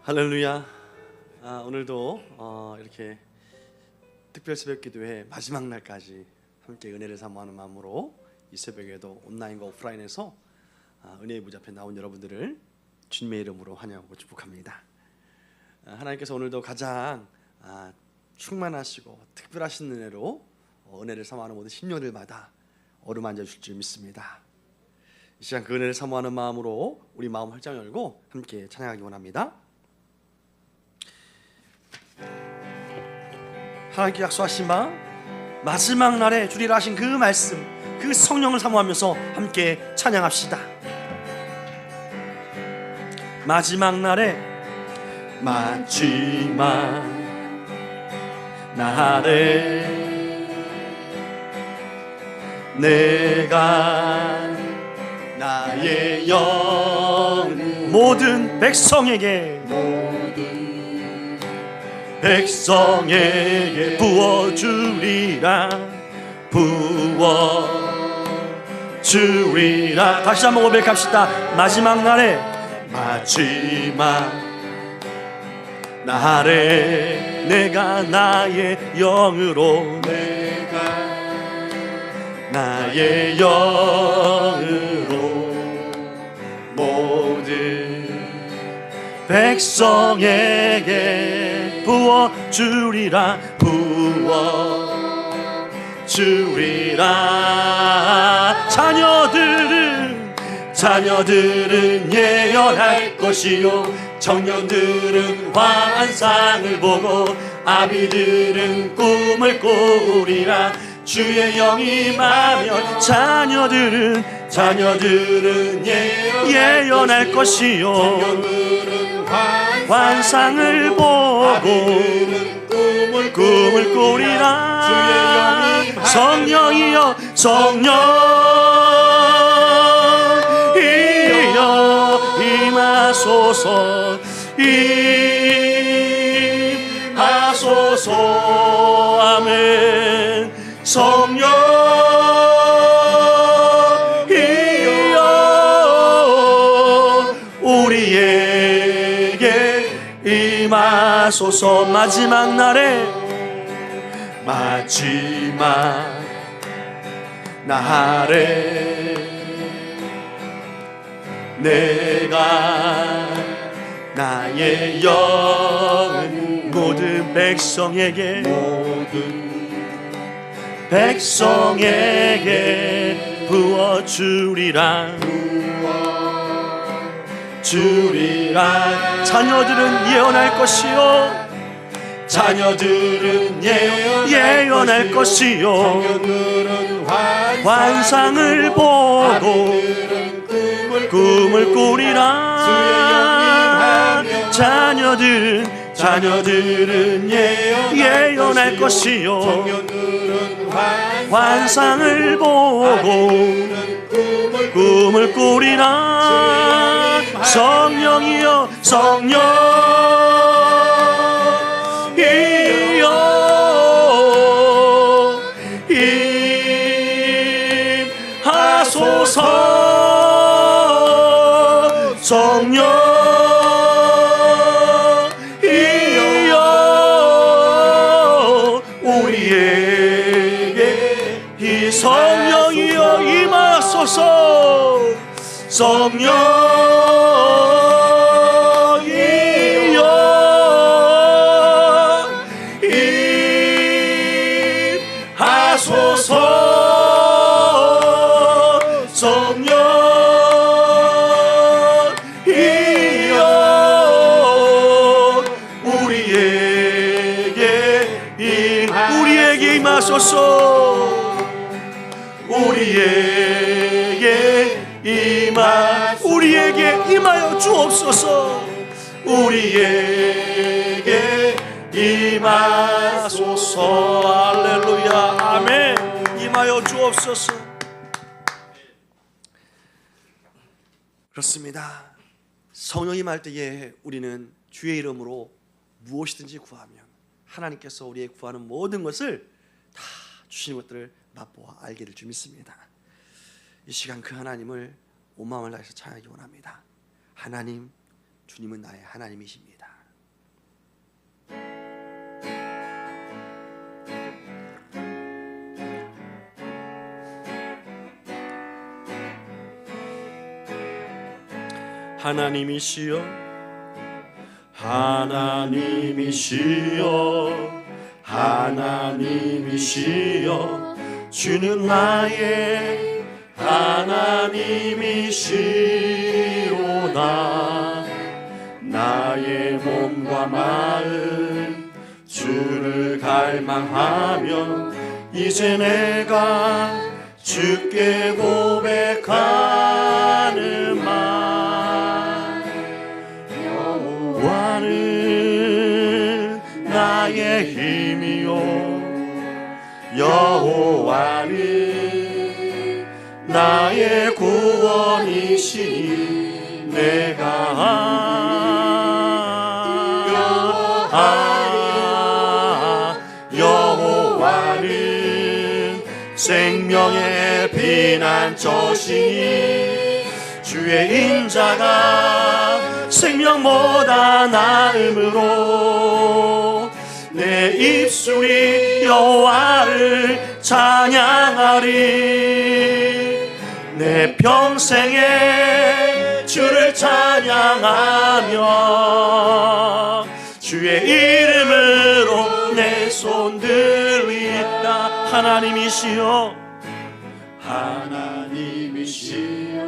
할렐루야. 오늘도 이렇게 특별 새벽 기도회 마지막 날까지 함께 은혜를 사모하는 마음으로 이 새벽에도 온라인과 오프라인에서 은혜의 무지 앞에 나온 여러분들을 주님의 이름으로 환영하고 축복합니다. 하나님께서 오늘도 가장 충만하시고 특별하신 은혜로 은혜를 사모하는 모든 심령들마다 어루만져 주실 줄 믿습니다. 이 시간 그 은혜를 사모하는 마음으로 우리 마음 활짝 열고 함께 찬양하기 원합니다. 하나님께 약속하신 바 마지막 날에 주리라 하신 그 말씀, 그 성령을 사모하면서 함께 찬양합시다. 마지막 날에 마지막 날에 내가 나의 영 모든 백성에게 부어주리라 부어주리라. 다시 한번 고백합시다. 마지막 날에 내가 나의 영으로 모든 백성에게 부어주리라 자녀들은 예언할 것이요 청년들은 환상을 보고 아비들은 꿈을 꾸리라. 주의 영이 임하면 자녀들은 예언할 것이요 환상을 보고 꿈을 꾸리라. 성령이여 임하소서 아멘. 성령이여 우리에게 임하소서. 마지막 날에 내가 나의 영 모든 백성에게 부어주리라. 자녀들은 예언할 것이요 예언할 것이요 환상을 보고 꿈을 꾸리라. 자녀들은 예언할 것이요 환상을 보고 꿈을 꾸리라. 성령이여 임하소서. 성령이여 우리에게 이 성령이여 임하소서. 성령이여 임하소서. 성령이여 우리에게 임하소서. 우리에게 임하여 주옵소서. 우리에게 임하소서. 할렐루야. 아멘. 임하여 주옵소서. 그렇습니다. 성령이 임할 때에 우리는 주의 이름으로 무엇이든지 구하면 하나님께서 우리의 구하는 모든 것을 다 주시는 것들을 맛보아 알게 될 줄 믿습니다. 이 시간 그 하나님을 온 마음을 다해서 찬양하기 원합니다. 하나님, 주님은 나의 하나님이십니다. 하나님이시여 하나님이시여 하나님이시여 주는 나의 하나님이시로다. 나의 몸과 마음 주를 갈망하며 이제 내가 주께 고백하는 말 여호와는 나의 힘이요 여호와는 나의 구원이시니 여호와는 생명의 피난처시니 주의 인자가 생명보다 나음으로 내 입술이 여호와를 찬양하리. 내 평생에 주를 찬양하며 주의 이름으로 내 손 들리다. 하나님이시여 하나님이시여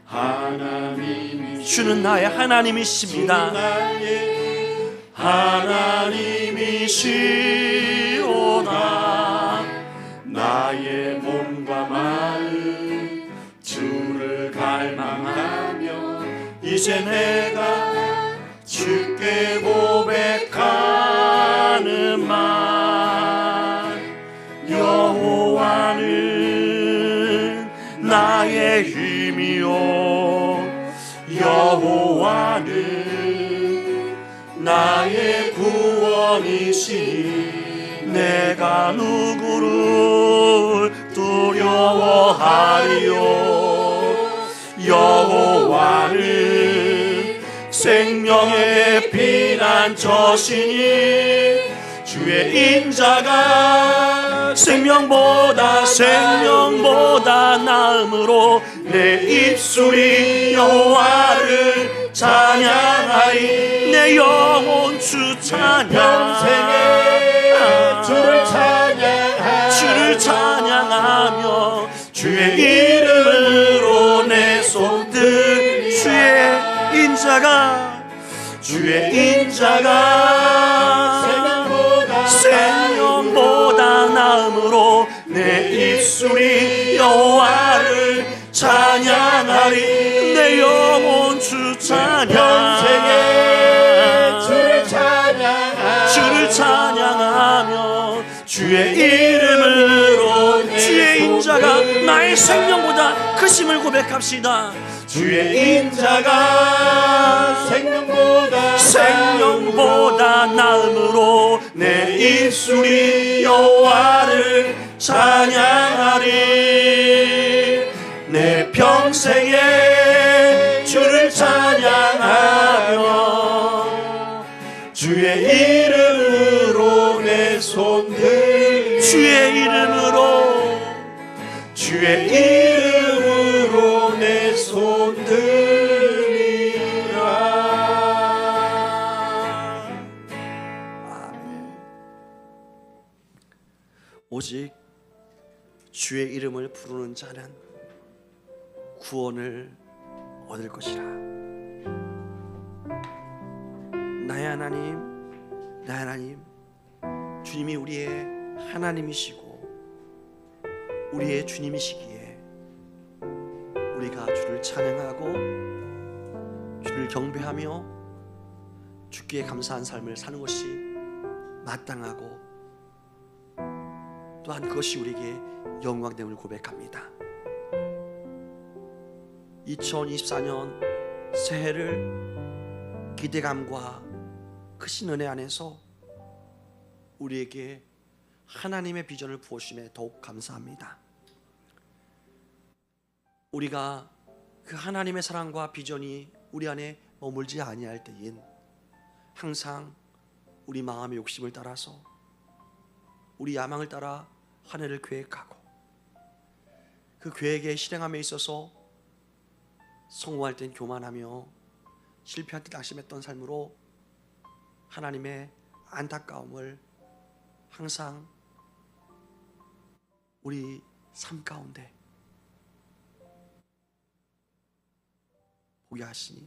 하나님이시여 주는 나의 하나님이십니다. 하나님이시로다. 나의 몸과 마음 주를 갈망하며 이제 내가 주께 고백하는 말 여호와는 나의 힘이요 여호와는 나의 구원이시니 내가 누구를 두려워하리요. 여호와는 생명의 피난처시니 주의 인자가 생명보다 나음으로 내 입술이 여호와를 찬양하리. 내 영혼 주 찬양 주를 찬양하며 주의 이름으로 내 손들 주의 인자가 생명보다 나음으로 내 입술이 여호와를 찬양하리. 내 영혼 주 주를 찬양하며 주의 이름으로 주의 인자가 나의 생명보다 크심을 고백합시다. 주의 인자가 생명보다 나음으로 내 입술이 여호와를 찬양하리. 내 평생에 주를 찬양하며 주의 이름으로 내 손들 주의 이름으로 내 손들리라. 아멘. 오직 주의 이름을 부르는 자는 구원을 얻을 것이라. 나의 하나님, 주님이 우리의 하나님이시고 우리의 주님이시기에 우리가 주를 찬양하고 주를 경배하며 주께 감사한 삶을 사는 것이 마땅하고 또한 그것이 우리에게 영광됨을 고백합니다. 2024년 새해를 기대감과 크신 은혜 안에서 우리에게 하나님의 비전을 부어주심에 더욱 감사합니다. 우리가 그 하나님의 사랑과 비전이 우리 안에 머물지 아니할 때인 항상 우리 마음의 욕심을 따라서 우리 야망을 따라 한 해를 계획하고 그 계획의 실행함에 있어서 성공할 땐 교만하며 실패할 때 낙심했던 삶으로 하나님의 안타까움을 항상 우리 삶 가운데 보게 하시니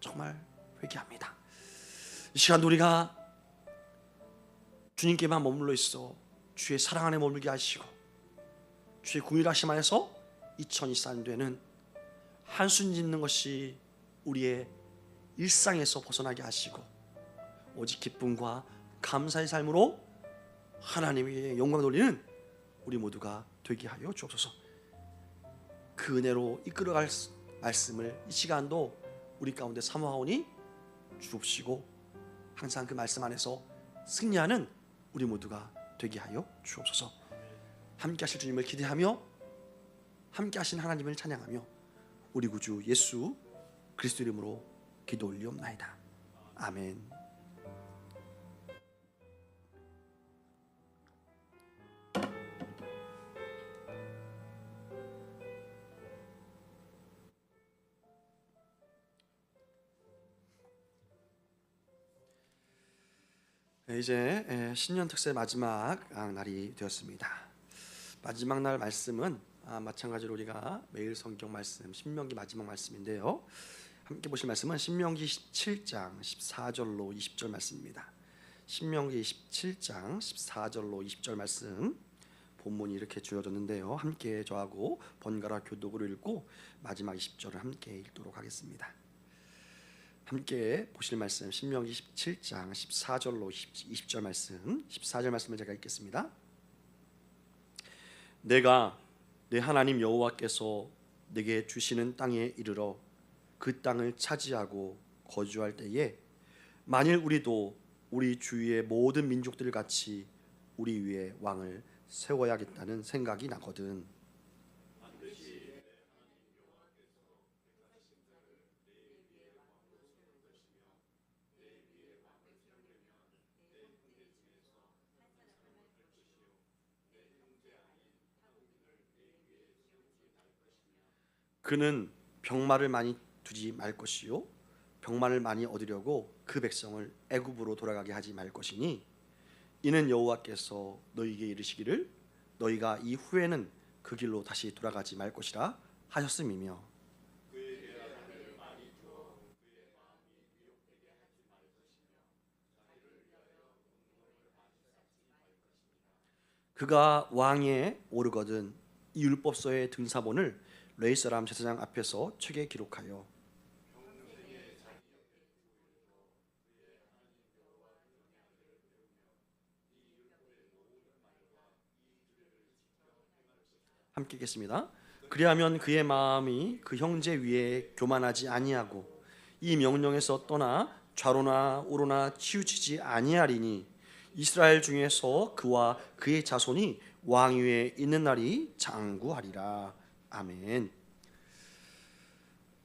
정말 회개합니다. 이 시간 우리가 주님께만 머물러 있어 주의 사랑 안에 머물게 하시고 주의 궁일하심 안에서 2024년도에는 한숨 짓는 것이 우리의 일상에서 벗어나게 하시고 오직 기쁨과 감사의 삶으로 하나님의 영광 돌리는 우리 모두가 되게 하여 주옵소서. 그 은혜로 이끌어갈 말씀을 이 시간도 우리 가운데 사모하오니 주옵시고 항상 그 말씀 안에서 승리하는 우리 모두가 되게 하여 주옵소서. 함께 하실 주님을 기대하며 함께 하신 하나님을 찬양하며 우리 구주 예수 그리스도 이름으로 기도 올리옵나이다. 아멘. 이제 신년 특세 마지막 날이 되었습니다. 마지막 날 말씀은 마찬가지로 우리가 매일 성경 말씀 신명기 마지막 말씀인데요. 함께 보실 말씀은 신명기 17장 14절로 20절 말씀입니다. 신명기 17장 14절로 20절 말씀 본문이 이렇게 주어졌는데요. 함께 저하고 번갈아 교독으로 읽고 마지막 20절을 함께 읽도록 하겠습니다. 함께 보실 말씀 신명기 17장 14절로 20절 말씀 14절 말씀을 제가 읽겠습니다. 내가 내 하나님 여호와께서 내게 주시는 땅에 이르러 그 땅을 차지하고 거주할 때에 만일 우리도 우리 주위의 모든 민족들 같이 우리 위에 왕을 세워야겠다는 생각이 나거든. 그는 병마를 많이 두지 말 것이요 병마를 많이 얻으려고 그 백성을 애굽으로 돌아가게 하지 말 것이니 이는 여호와께서 너희에게 이르시기를 너희가 이후에는 그 길로 다시 돌아가지 말 것이라 하셨음이며 그가 왕에 오르거든 이 율법서의 등사본을 레위 사람 제사장 앞에서 책에 기록하여 함께 읽겠습니다. 그리하면 그의 마음이 그 형제 위에 교만하지 아니하고 이 명령에서 떠나 좌로나 우로나 치우치지 아니하리니 이스라엘 중에서 그와 그의 자손이 왕위에 있는 날이 장구하리라. 아멘.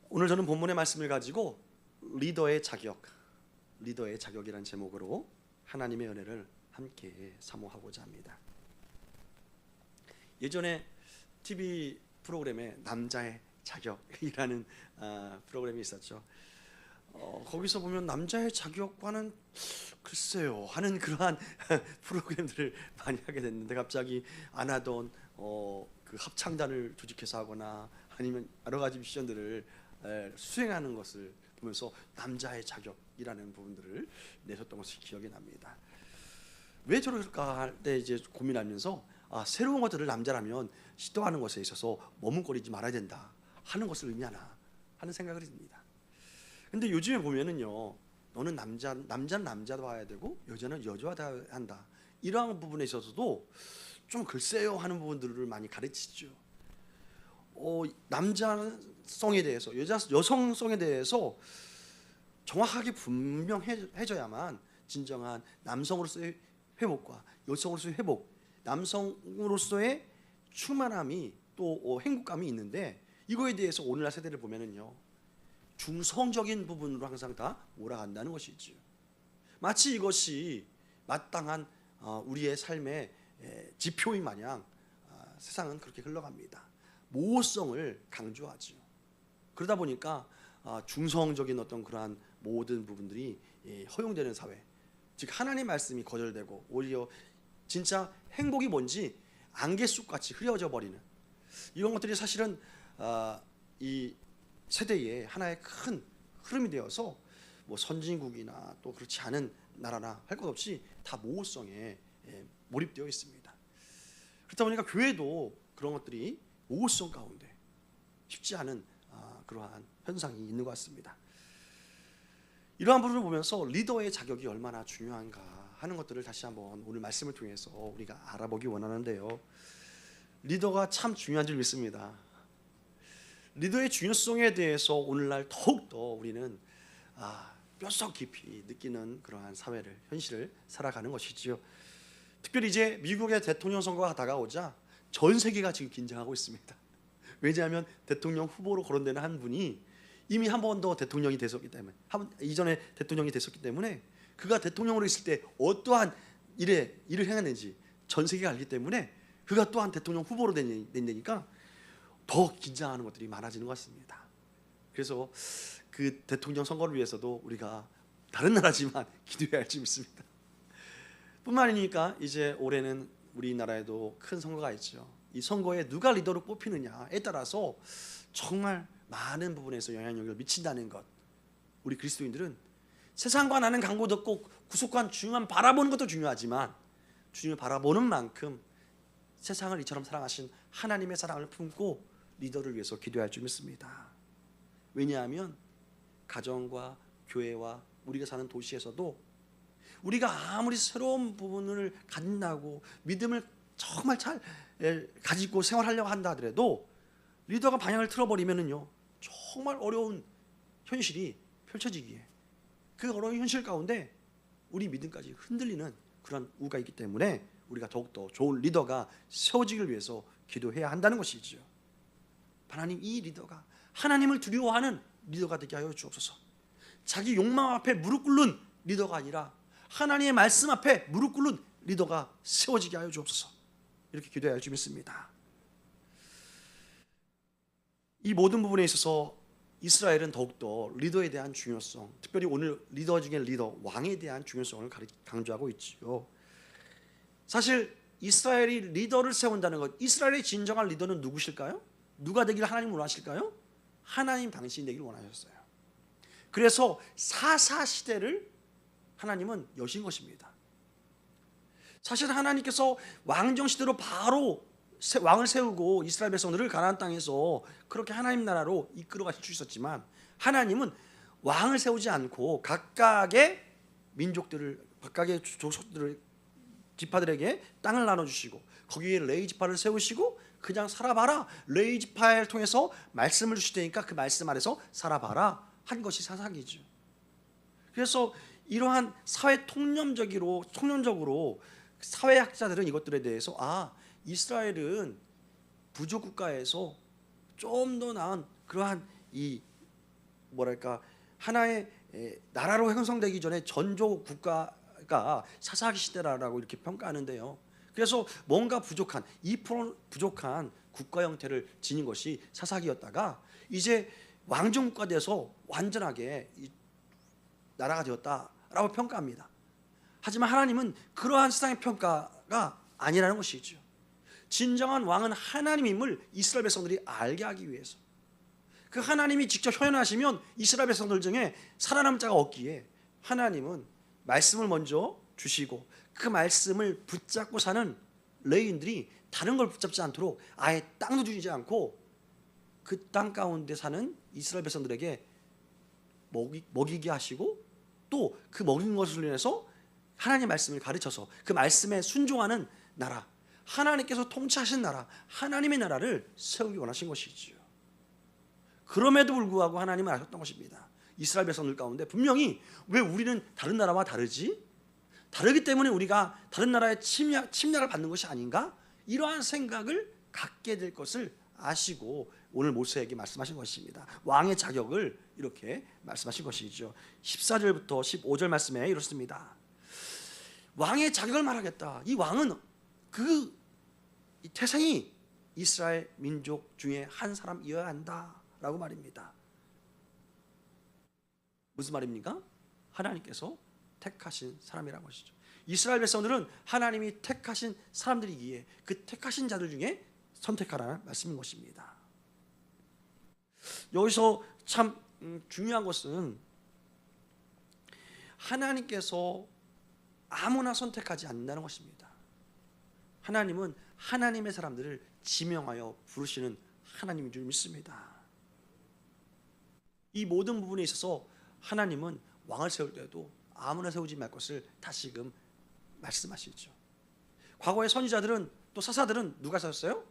오늘 저는 본문의 말씀을 가지고 리더의 자격이라는 제목으로 하나님의 은혜를 함께 사모하고자 합니다. 예전에 TV 프로그램에 남자의 자격이라는 프로그램이 있었죠. 거기서 보면 남자의 자격과는 글쎄요 하는 그러한 프로그램들을 많이 하게 됐는데 갑자기 안 하던 그 합창단을 조직해서 하거나 아니면 여러 가지 미션들을 수행하는 것을 보면서 남자의 자격이라는 부분들을 내셨던 것이 기억이 납니다. 왜 저럴까 할 때 이제 고민하면서 새로운 것들을 남자라면 시도하는 것에 있어서 머뭇거리지 말아야 된다 하는 것을 의미하나 하는 생각을 듭니다. 근데 요즘에 보면은요, 너는 남자는 남자도 봐야 되고 여자는 여자도 한다 이러한 부분에 있어서도 좀 글쎄요 하는 부분들을 많이 가르치죠. 남자성에 대해서 여성성에 대해서 정확하게 분명해져야만 진정한 남성으로서의 회복과 여성으로서의 회복, 남성으로서의 충만함이 또 행복감이 있는데 이거에 대해서 오늘날 세대를 보면은요 중성적인 부분으로 항상 다 몰아간다는 것이죠. 마치 이것이 마땅한 우리의 삶의 지표인 마냥 세상은 그렇게 흘러갑니다. 모호성을 강조하죠. 그러다 보니까 중성적인 어떤 그러한 모든 부분들이 허용되는 사회, 즉 하나님 말씀이 거절되고 오히려 진짜 행복이 뭔지 안갯속같이 흐려져 버리는 이런 것들이 사실은 이 세대의 하나의 큰 흐름이 되어서 뭐 선진국이나 또 그렇지 않은 나라나 할 것 없이 다 모호성에 몰입되어 있습니다. 그렇다 보니까 교회도 그런 것들이 모호성 가운데 쉽지 않은 그러한 현상이 있는 것 같습니다. 이러한 부분을 보면서 리더의 자격이 얼마나 중요한가 하는 것들을 다시 한번 오늘 말씀을 통해서 우리가 알아보기 원하는데요. 리더가 참 중요한 줄 믿습니다. 리더의 중요성에 대해서 오늘날 더욱더 우리는 뼛속 깊이 느끼는 그러한 사회를, 현실을 살아가는 것이지요. 특별히 이제 미국의 대통령 선거가 다가오자 전 세계가 지금 긴장하고 있습니다. 왜냐하면 대통령 후보로 거론되는 한 분이 이미 한 번 더 대통령이 됐었기 때문에, 이전에 대통령이 됐었기 때문에 그가 대통령으로 있을 때 어떠한 일을 행했는지 전 세계가 알기 때문에 그가 또한 대통령 후보로 된다니까 더 긴장하는 것들이 많아지는 것 같습니다. 그래서 그 대통령 선거를 위해서도 우리가 다른 나라지만 기도해야 할지 믿습니다. 뿐만 아니니까 이제 올해는 우리나라에도 큰 선거가 있죠. 이 선거에 누가 리더로 뽑히느냐에 따라서 정말 많은 부분에서 영향력을 미친다는 것, 우리 그리스도인들은 세상과 나는 강보도 없고 구속관 주님만 바라보는 것도 중요하지만 주님을 바라보는 만큼 세상을 이처럼 사랑하신 하나님의 사랑을 품고 리더를 위해서 기도할 줄 믿습니다. 왜냐하면 가정과 교회와 우리가 사는 도시에서도 우리가 아무리 새로운 부분을 갖는다고 믿음을 정말 잘 가지고 생활하려고 한다 하더라도 리더가 방향을 틀어버리면은요 정말 어려운 현실이 펼쳐지기에 그 어려운 현실 가운데 우리 믿음까지 흔들리는 그런 우가 있기 때문에 우리가 더욱더 좋은 리더가 세워지기를 위해서 기도해야 한다는 것이죠. 하나님, 이 리더가 하나님을 두려워하는 리더가 되게 하여 주옵소서. 자기 욕망 앞에 무릎 꿇는 리더가 아니라 하나님의 말씀 앞에 무릎 꿇는 리더가 세워지게 하여 주옵소서. 이렇게 기도해야 할 줄 믿습니다. 이 모든 부분에 있어서 이스라엘은 더욱더 리더에 대한 중요성, 특별히 오늘 리더 중에 리더, 왕에 대한 중요성을 강조하고 있지요. 사실 이스라엘이 리더를 세운다는 것, 이스라엘의 진정한 리더는 누구실까요? 누가 되기를 하나님 원하실까요? 하나님 당신이 되기를 원하셨어요. 그래서 사사시대를 하나님은 여신 것입니다. 사실 하나님께서 왕정시대로 바로 왕을 세우고 이스라엘 백성들을 가나안 땅에서 그렇게 하나님 나라로 이끌어 가실 수 있었지만 하나님은 왕을 세우지 않고 각각의 민족들을, 각각의 족속들을, 지파들에게 땅을 나눠주시고 거기에 레위 지파를 세우시고 그냥 살아봐라, 레위 지파를 통해서 말씀을 주실 테니까 그 말씀 아래서 살아봐라 한 것이 사사기죠. 그래서 이러한 사회 통념적으로 사회학자들은 이것들에 대해서 이스라엘은 부족 국가에서 좀 더 나은 그러한 이 하나의 나라로 형성되기 전에 전조 국가가 사사기 시대라고 이렇게 평가하는데요. 그래서 뭔가 부족한 2% 부족한 국가 형태를 지닌 것이 사사기였다가 이제 왕정 국가 돼서 완전하게 나라가 되었다라고 평가합니다. 하지만 하나님은 그러한 세상의 평가가 아니라는 것이죠. 진정한 왕은 하나님임을 이스라엘 백성들이 알게 하기 위해서, 그 하나님이 직접 현현하시면 이스라엘 백성들 중에 살아남은 자가 없기에 하나님은 말씀을 먼저 주시고 그 말씀을 붙잡고 사는 레위인들이 다른 걸 붙잡지 않도록 아예 땅도 주지 않고 그 땅 가운데 사는 이스라엘 백성들에게 먹이게 하시고 또 그 먹인 것을 인해서 하나님의 말씀을 가르쳐서 그 말씀에 순종하는 나라, 하나님께서 통치하신 나라, 하나님의 나라를 세우기 원하신 것이지요. 그럼에도 불구하고 하나님은 아셨던 것입니다. 이스라엘 백성들 가운데 분명히 왜 우리는 다른 나라와 다르지? 다르기 때문에 우리가 다른 나라의 침략을 받는 것이 아닌가? 이러한 생각을 갖게 될 것을 아시고 오늘 모세에게 말씀하신 것입니다. 왕의 자격을 이렇게 말씀하신 것이죠. 14절부터 15절 말씀에 이렇습니다. 왕의 자격을 말하겠다. 이 왕은 이 태생이 이스라엘 민족 중에 한 사람이어야 한다라고 말입니다. 무슨 말입니까? 하나님께서 택하신 사람이라는 것이죠. 이스라엘 백성들은 하나님이 택하신 사람들이기에 그 택하신 자들 중에 선택하라는 말씀인 것입니다. 여기서 참 중요한 것은 하나님께서 아무나 선택하지 않는다는 것입니다. 하나님은 하나님의 사람들을 지명하여 부르시는 하나님인 줄 믿습니다. 이 모든 부분에 있어서 하나님은 왕을 세울 때도 아무나 세우지 말 것을 다시금 말씀하시죠. 과거의 선지자들은 또 사사들은 누가 세웠어요?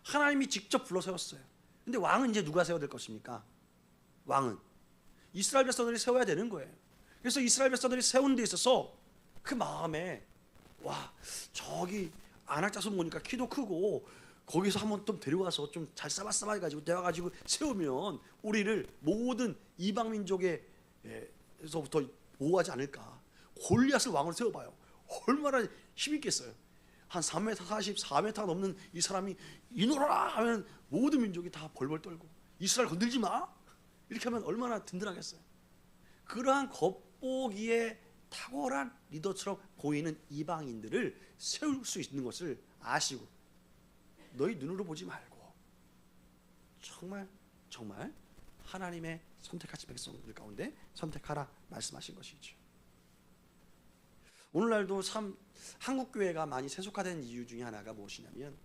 하나님이 직접 불러 세웠어요. 근데 왕은 이제 누가 세워야 될 것입니까? 왕은 이스라엘 백성들이 세워야 되는 거예요. 그래서 이스라엘 백성들이 세운 데 있어서 그 마음에 와, 저기 안악자손 보니까 키도 크고 거기서 한번 좀 데려와서 좀 잘 싸바싸바 해가지고 내와가지고 세우면 우리를 모든 이방 민족에서부터 보호하지 않을까. 골리앗을 왕으로 세워봐요. 얼마나 힘있겠어요. 한 3m 40, 4m 넘는 이 사람이 이노라 하면 모든 민족이 다 벌벌 떨고 이스라엘 건들지 마 이렇게 하면 얼마나 든든하겠어요. 그러한 겉보기에 탁월한 리더처럼 보이는 이방인들을 세울 수 있는 것을 아시고 너희 눈으로 보지 말고 정말 하나님의 선택하신 백성들 가운데 선택하라 말씀하신 것이죠. 오늘날도 참 한국 교회가 많이 세속화된 이유 중에 하나가 무엇이냐면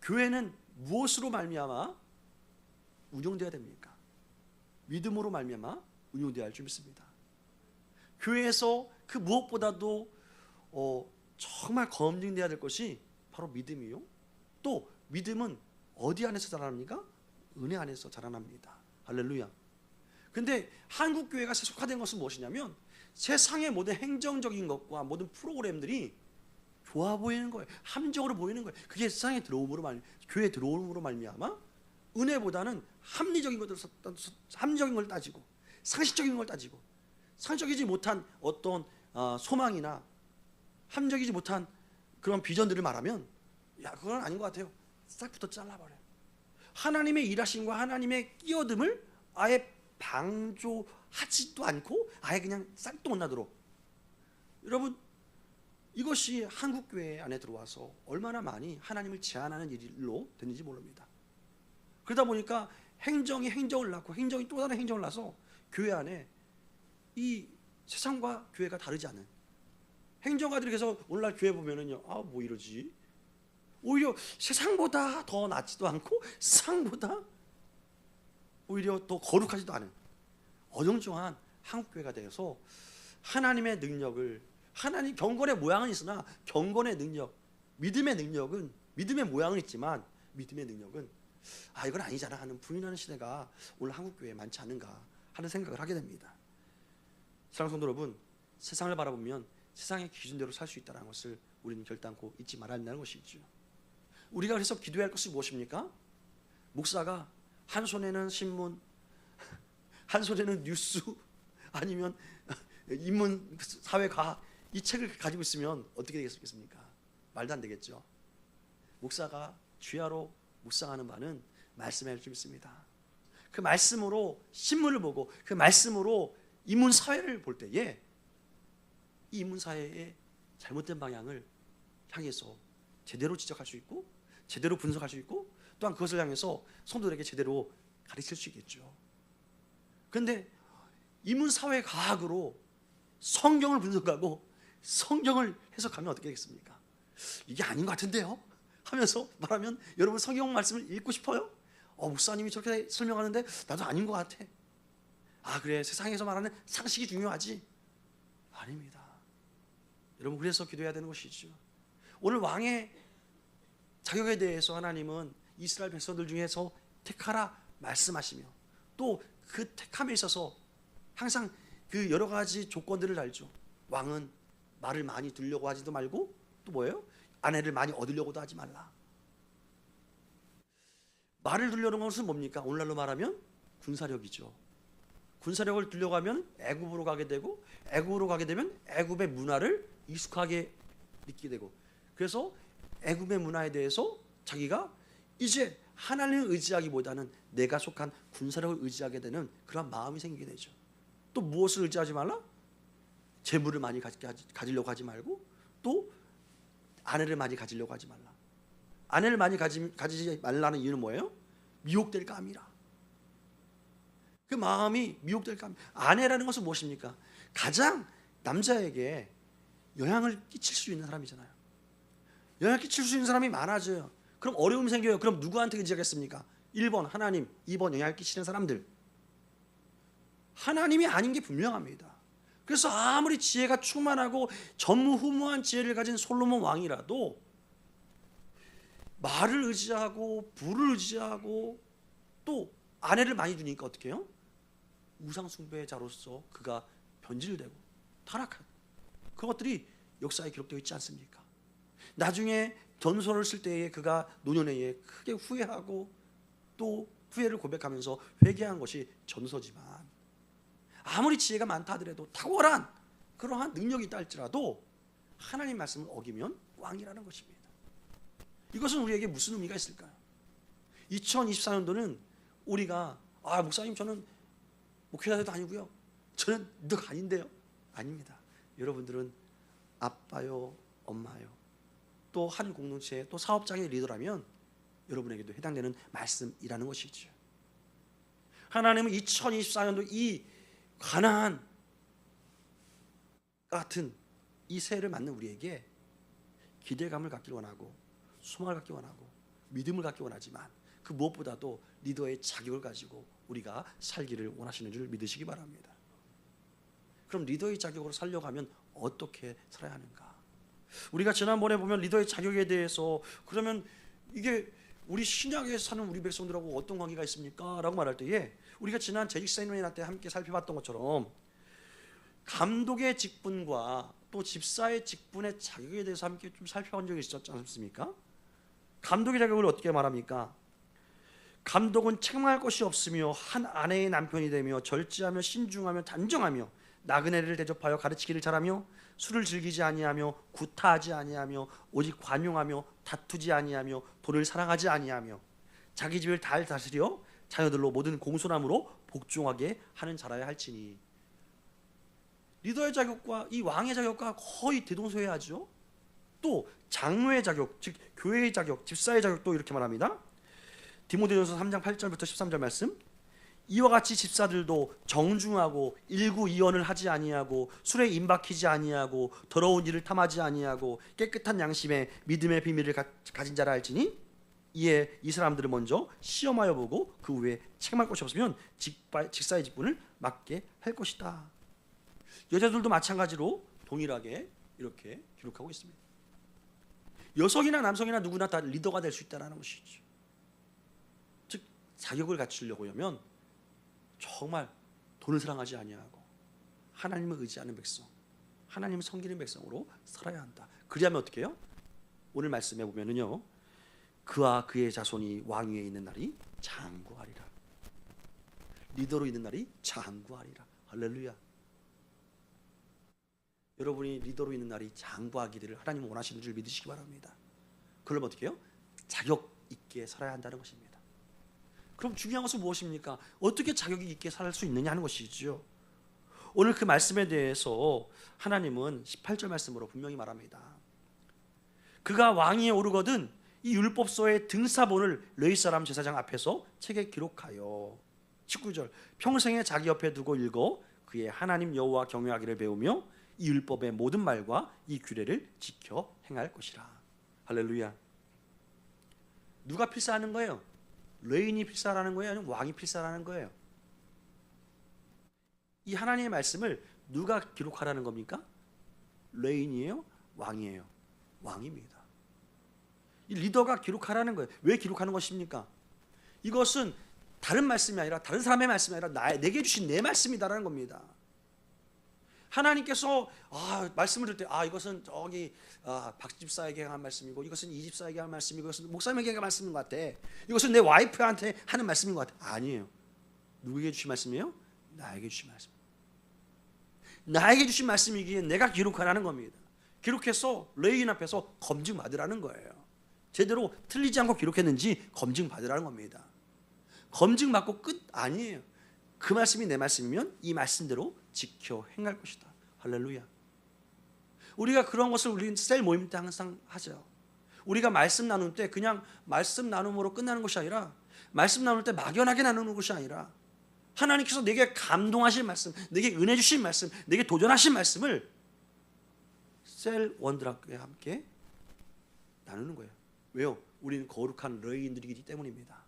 교회는 무엇으로 말미암아 운영되어야 됩니까? 믿음으로 말미암아 운영되어야 할 줄 믿습니다. 교회에서 그 무엇보다도 정말 검증되어야 될 것이 바로 믿음이요. 또 믿음은 어디 안에서 자라납니까? 은혜 안에서 자라납니다. 할렐루야. 근데 한국 교회가 세속화된 것은 무엇이냐면 세상의 모든 행정적인 것과 모든 프로그램들이 좋아 보이는 거예요. 함정으로 보이는 거예요. 그게 세상에 들어옴으로 교회에 들어옴으로 말미암아 은혜보다는 합리적인 것들, 합리적인 걸 따지고 상식적인 걸 따지고 상식적이지 못한 어떤 소망이나 합리적이지 못한 그런 비전들을 말하면 야, 그건 아닌 것 같아요. 싹부터 잘라버려요. 하나님의 일하심과 하나님의 끼어듦을 아예 방조하지도 않고 아예 그냥 싹도 못 나도록. 여러분, 이것이 한국교회 안에 들어와서 얼마나 많이 하나님을 제한하는 일로 됐는지 모릅니다. 그러다 보니까 행정이 행정을 낳고 행정이 또 다른 행정을 낳아서 교회 안에 이 세상과 교회가 다르지 않은 행정가들이 계속 오늘날 교회 보면은요, 아, 뭐 이러지? 오히려 세상보다 더 낫지도 않고 세상보다 오히려 더 거룩하지도 않은 어정쩡한 한국교회가 되어서 하나님의 능력을, 하나님 경건의 모양은 있으나 경건의 능력, 믿음의 능력은, 믿음의 모양은 있지만 믿음의 능력은 아, 이건 아니잖아 하는 부인하는 시대가 오늘 한국교회에 많지 않은가 하는 생각을 하게 됩니다. 사랑하는 성도 여러분, 세상을 바라보면 세상의 기준대로 살 수 있다는 것을 우리는 결단코 잊지 말아야 한다는 것이죠. 우리가 그래서 기도해야 할 것이 무엇입니까? 목사가 한 손에는 신문, 한 손에는 뉴스, 아니면 인문, 사회과학 이 책을 가지고 있으면 어떻게 되겠습니까? 말도 안 되겠죠. 목사가 주야로 묵상하는 바는 말씀에 할 줄 믿습니다. 그 말씀으로 신문을 보고 그 말씀으로 인문 사회를 볼 때에 이 인문 사회의 잘못된 방향을 향해서 제대로 지적할 수 있고 제대로 분석할 수 있고 또한 그것을 향해서 성도들에게 제대로 가르칠 수 있겠죠. 그런데 인문 사회 과학으로 성경을 분석하고 성경을 해석하면 어떻게 되겠습니까? 이게 아닌 것 같은데요? 하면서 말하면 여러분 성경 말씀을 읽고 싶어요? 목사님이 저렇게 설명하는데 나도 아닌 것 같아. 아, 그래, 세상에서 말하는 상식이 중요하지? 아닙니다. 여러분, 그래서 기도해야 되는 것이죠. 오늘 왕의 자격에 대해서 하나님은 이스라엘 백성들 중에서 택하라 말씀하시며 또 그 택함에 있어서 항상 그 여러 가지 조건들을 알죠. 왕은 말을 많이 두려고 하지도 말고 또 뭐예요? 아내를 많이 얻으려고도 하지 말라. 말을 두려는 것은 뭡니까? 오늘날로 말하면 군사력이죠. 군사력을 두려고 하면 애굽으로 가게 되고 애굽으로 가게 되면 애굽의 문화를 익숙하게 느끼게 되고 그래서 애굽의 문화에 대해서 자기가 이제 하나님을 의지하기보다는 내가 속한 군사력을 의지하게 되는 그런 마음이 생기게 되죠. 또 무엇을 의지하지 말라? 재물을 많이 가지려고 하지 말고, 또 아내를 많이 가지려고 하지 말라. 아내를 많이 가지지 말라는 이유는 뭐예요? 미혹될까 함이라. 그 마음이 미혹될까 함. 아내라는 것은 무엇입니까? 가장 남자에게 영향을 끼칠 수 있는 사람이잖아요. 영향을 끼칠 수 있는 사람이 많아져요. 그럼 어려움이 생겨요. 그럼 누구한테 의지하겠습니까? 1번 하나님, 2번 영향을 끼치는 사람들. 하나님이 아닌 게 분명합니다. 그래서 아무리 지혜가 충만하고 전무후무한 지혜를 가진 솔로몬 왕이라도 말을 의지하고 부를 의지하고 또 아내를 많이 두니까 어떻게 해요? 우상숭배자로서 그가 변질되고 타락한 그것들이 역사에 기록되어 있지 않습니까? 나중에 전설을 쓸 때에 그가 노년에 크게 후회하고 또 후회를 고백하면서 회개한 것이 전서지만, 아무리 지혜가 많다 하더라도 탁월한 그러한 능력이 있다 할지라도 하나님 말씀을 어기면 꽝이라는 것입니다. 이것은 우리에게 무슨 의미가 있을까요? 2024년도는 우리가 목사님 저는 목회자도 아니고요, 저는 리더가 아닌데요. 아닙니다. 여러분들은 아빠요, 엄마요, 또 한 공동체, 또 사업장의 리더라면 여러분에게도 해당되는 말씀이라는 것이죠. 하나님은 2024년도 이 가나안 같은 이 새해를 맞는 우리에게 기대감을 갖기 원하고 소망을 갖기 원하고 믿음을 갖기 원하지만, 그 무엇보다도 리더의 자격을 가지고 우리가 살기를 원하시는 줄 믿으시기 바랍니다. 그럼 리더의 자격으로 살려고 하면 어떻게 살아야 하는가? 우리가 지난번에 보면 리더의 자격에 대해서, 그러면 이게 우리 신약에 사는 우리 백성들하고 어떤 관계가 있습니까? 라고 말할 때에 우리가 지난 재직 세미나 때 함께 살펴봤던 것처럼 감독의 직분과 또 집사의 직분의 자격에 대해서 함께 좀 살펴본 적이 있었지 않습니까? 감독의 자격을 어떻게 말합니까? 감독은 책망할 것이 없으며 한 아내의 남편이 되며 절제하며 신중하며 단정하며 나그네를 대접하여 가르치기를 잘하며 술을 즐기지 아니하며 구타하지 아니하며 오직 관용하며 다투지 아니하며 돈을 사랑하지 아니하며 자기 집을 잘 다스려 자녀들로 모든 공손함으로 복종하게 하는 자라야 할지니. 리더의 자격과 이 왕의 자격과 거의 대동소이하죠. 또 장로의 자격, 즉 교회의 자격, 집사의 자격도 이렇게 말합니다. 디모데전서 3장 8절부터 13절 말씀. 이와 같이 집사들도 정중하고 일구이언을 하지 아니하고 술에 임박히지 아니하고 더러운 일을 탐하지 아니하고 깨끗한 양심에 믿음의 비밀을 가진 자라 할지니, 이에 이 사람들을 먼저 시험하여 보고 그 후에 책망할 것이 없으면 직사의 직분을 맡게 할 것이다. 여자들도 마찬가지로 동일하게 이렇게 기록하고 있습니다. 여성이나 남성이나 누구나 다 리더가 될 수 있다는 것이죠. 즉 자격을 갖추려고 하면 정말 돈을 사랑하지 아니하고 하나님을 의지하는 백성, 하나님을 섬기는 백성으로 살아야 한다. 그리하면 어떻게 해요? 오늘 말씀에 보면은요, 그와 그의 자손이 왕 위에 있는 날이 장구하리라. 리더로 있는 날이 장구하리라. 할렐루야. 여러분이 리더로 있는 날이 장구하기를 하나님은 원하시는 줄 믿으시기 바랍니다. 그럼 어떻게 해요? 자격 있게 살아야 한다는 것입니다. 그럼 중요한 것은 무엇입니까? 어떻게 자격이 있게 살 수 있느냐 하는 것이죠. 오늘 그 말씀에 대해서 하나님은 18절 말씀으로 분명히 말합니다. 그가 왕위에 오르거든 이 율법서의 등사본을 레위 사람 제사장 앞에서 책에 기록하여, 19절, 평생에 자기 옆에 두고 읽어 그의 하나님 여호와 경외하기를 배우며 이 율법의 모든 말과 이 규례를 지켜 행할 것이라. 할렐루야. 누가 필사하는 거예요? 레위인이 필사하는 거예요? 아니면 왕이 필사하는 거예요? 이 하나님의 말씀을 누가 기록하라는 겁니까? 레위인이에요? 왕이에요? 왕입니다. 이 리더가 기록하라는 거예요. 왜 기록하는 것입니까? 이것은 다른 말씀이 아니라, 다른 사람의 말씀이 아니라 내게 주신 내 말씀이다라는 겁니다. 하나님께서 말씀을 들 때 이것은 저기 박 집사에게 한 말씀이고, 이것은 이 집사에게 한 말씀이고, 이것은 목사님에게 한 말씀인 것 같아, 이것은 내 와이프한테 하는 말씀인 것 같아. 아니에요. 누구에게 주신 말씀이에요? 나에게 주신 말씀. 나에게 주신 말씀이기에 내가 기록하라는 겁니다. 기록해서 레위인 앞에서 검증받으라는 거예요. 제대로 틀리지 않고 기록했는지 검증받으라는 겁니다. 검증받고 끝 아니에요. 그 말씀이 내 말씀이면 이 말씀대로 지켜 행할 것이다. 할렐루야. 우리가 그런 것을 우리 셀 모임 때 항상 하죠. 우리가 말씀 나눌 때 그냥 말씀 나눔으로 끝나는 것이 아니라, 말씀 나눌 때 막연하게 나누는 것이 아니라, 하나님께서 내게 감동하신 말씀, 내게 은혜 주신 말씀, 내게 도전하신 말씀을 셀 원들과 함께 나누는 거예요. 왜요? 우리는 거룩한 레위인들이기 때문입니다.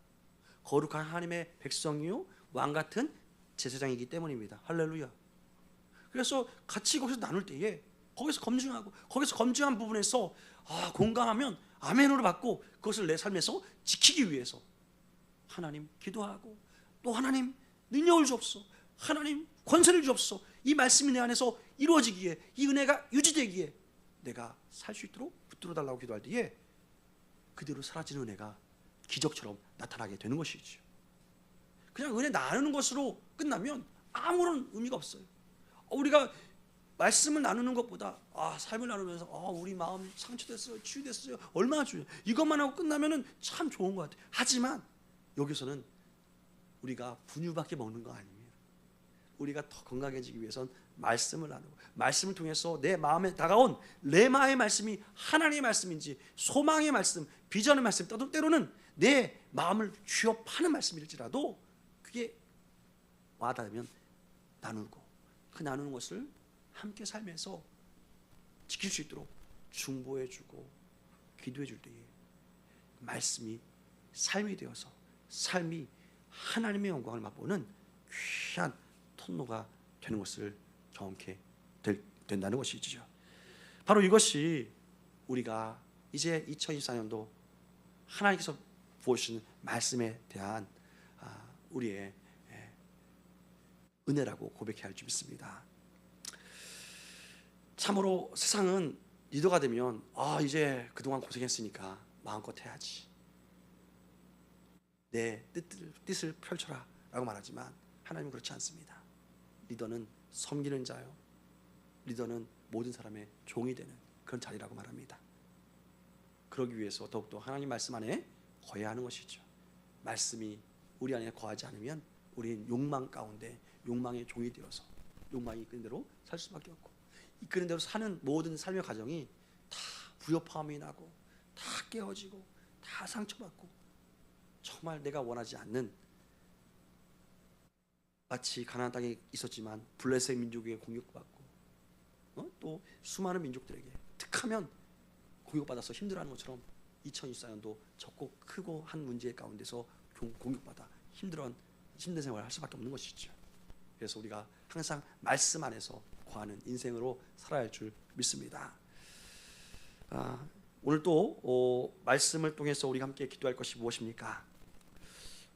거룩한 하나님의 백성이요 왕같은 제사장이기 때문입니다. 할렐루야. 그래서 같이 거기서 나눌 때에 거기서 검증하고, 거기서 검증한 부분에서 공감하면 아멘으로 받고, 그것을 내 삶에서 지키기 위해서 하나님 기도하고, 또 하나님 능력을 주옵소서, 하나님 권세를 주옵소서, 이 말씀이 내 안에서 이루어지기에, 이 은혜가 유지되기에 내가 살 수 있도록 붙들어 달라고 기도할 때에 그대로 사라지는 은혜가 기적처럼 나타나게 되는 것이죠. 그냥 은혜 나누는 것으로 끝나면 아무런 의미가 없어요. 우리가 말씀을 나누는 것보다 삶을 나누면서 우리 마음 상처됐어요, 치유됐어요, 얼마나 좋아요, 이것만 하고 끝나면은 참 좋은 것 같아요. 하지만 여기서는 우리가 분유밖에 먹는 거 아닙니다. 우리가 더 건강해지기 위해선 말씀을 나누고, 말씀을 통해서 내 마음에 다가온 레마의 말씀이 하나님의 말씀인지, 소망의 말씀, 비전의 말씀, 때로는 내 마음을 취업하는 말씀일지라도 그게 와닿으면 나누고, 그 나누는 것을 함께 살면서 지킬 수 있도록 중보해주고 기도해줄 때에 말씀이 삶이 되어서, 삶이 하나님의 영광을 맛보는 귀한 통로가 되는 것을 경험케 된다는 것이죠. 바로 이것이 우리가 이제 2024년도 하나님께서 부어주시는 말씀에 대한 우리의 은혜라고 고백해야 할 줄 믿습니다. 참으로 세상은 리더가 되면 이제 그동안 고생했으니까 마음껏 해야지, 내 뜻을 펼쳐라 라고 말하지만 하나님은 그렇지 않습니다. 리더는 섬기는 자요, 리더는 모든 사람의 종이 되는 그런 자리라고 말합니다. 그러기 위해서 더욱더 하나님 말씀 안에 거해야 하는 것이죠. 말씀이 우리 안에 거하지 않으면 우리는 욕망 가운데 욕망의 종이 되어서 욕망이 이끄는 대로 살 수밖에 없고, 이끄는 대로 사는 모든 삶의 과정이 다 불협화음이 나고, 다 깨어지고, 다 상처받고, 정말 내가 원하지 않는, 마치 가나안 땅에 있었지만 블레셋 민족에게 공격받고, 또 수많은 민족들에게 득하면 공격받아서 힘들어하는 것처럼 2024년도 적고 크고 한 문제 가운데서 공격받아 힘든 생활을 할 수밖에 없는 것이죠. 그래서 우리가 항상 말씀 안에서 거하는 인생으로 살아야 할 줄 믿습니다. 오늘 또 말씀을 통해서 우리가 함께 기도할 것이 무엇입니까?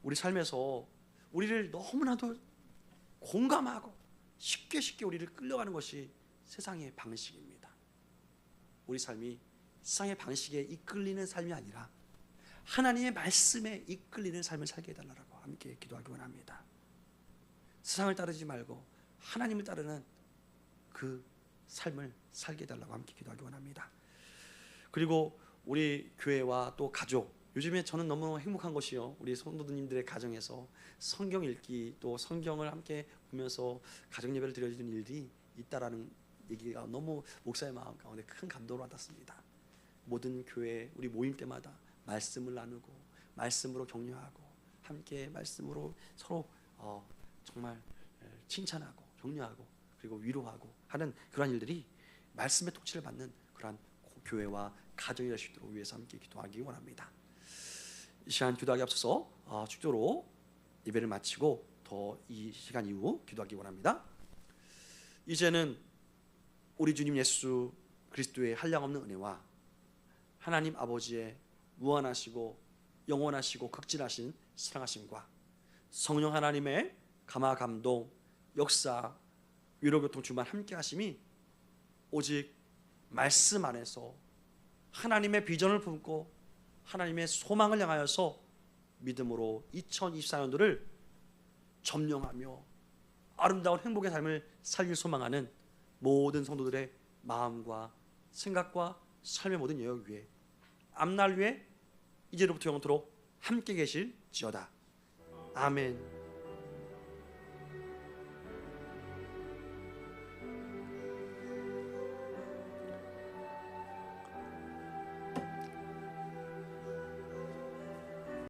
우리 삶에서 우리를 너무나도 공감하고 쉽게 우리를 끌려가는 것이 세상의 방식입니다. 우리 삶이 세상의 방식에 이끌리는 삶이 아니라 하나님의 말씀에 이끌리는 삶을 살게 해달라고 함께 기도하기 원합니다. 세상을 따르지 말고 하나님을 따르는 그 삶을 살게 해달라고 함께 기도하기 원합니다. 그리고 우리 교회와 또 가족, 요즘에 저는 너무 행복한 것이요, 우리 성도님들의 가정에서 성경 읽기, 또 성경을 함께 보면서 가정 예배를 드려주는 일이 있다라는 얘기가 너무 목사의 마음 가운데 큰 감동을 받았습니다. 모든 교회 우리 모임 때마다 말씀을 나누고, 말씀으로 격려하고, 함께 말씀으로 서로 정말 칭찬하고 격려하고 그리고 위로하고 하는 그러한 일들이 말씀의 통치를 받는 그러한 교회와 가정이 될 수 있도록 위해서 함께 기도하기 원합니다. 이 시간 기도하기 앞서서 축도로 예배를 마치고 더 이 시간 이후 기도하기 원합니다. 이제는 우리 주님 예수 그리스도의 한량없는 은혜와 하나님 아버지의 무한하시고 영원하시고 극진하신 사랑하심과 성령 하나님의 감화 감동 역사 위로교통 주만 함께 하심이 오직 말씀 안에서 하나님의 비전을 품고 하나님의 소망을 향하여서 믿음으로 2024년도를 점령하며 아름다운 행복의 삶을 살길 소망하는 모든 성도들의 마음과 생각과 삶의 모든 여역 위에 앞날 위에 이제로부터 영원토록 함께 계실지어다. 아멘.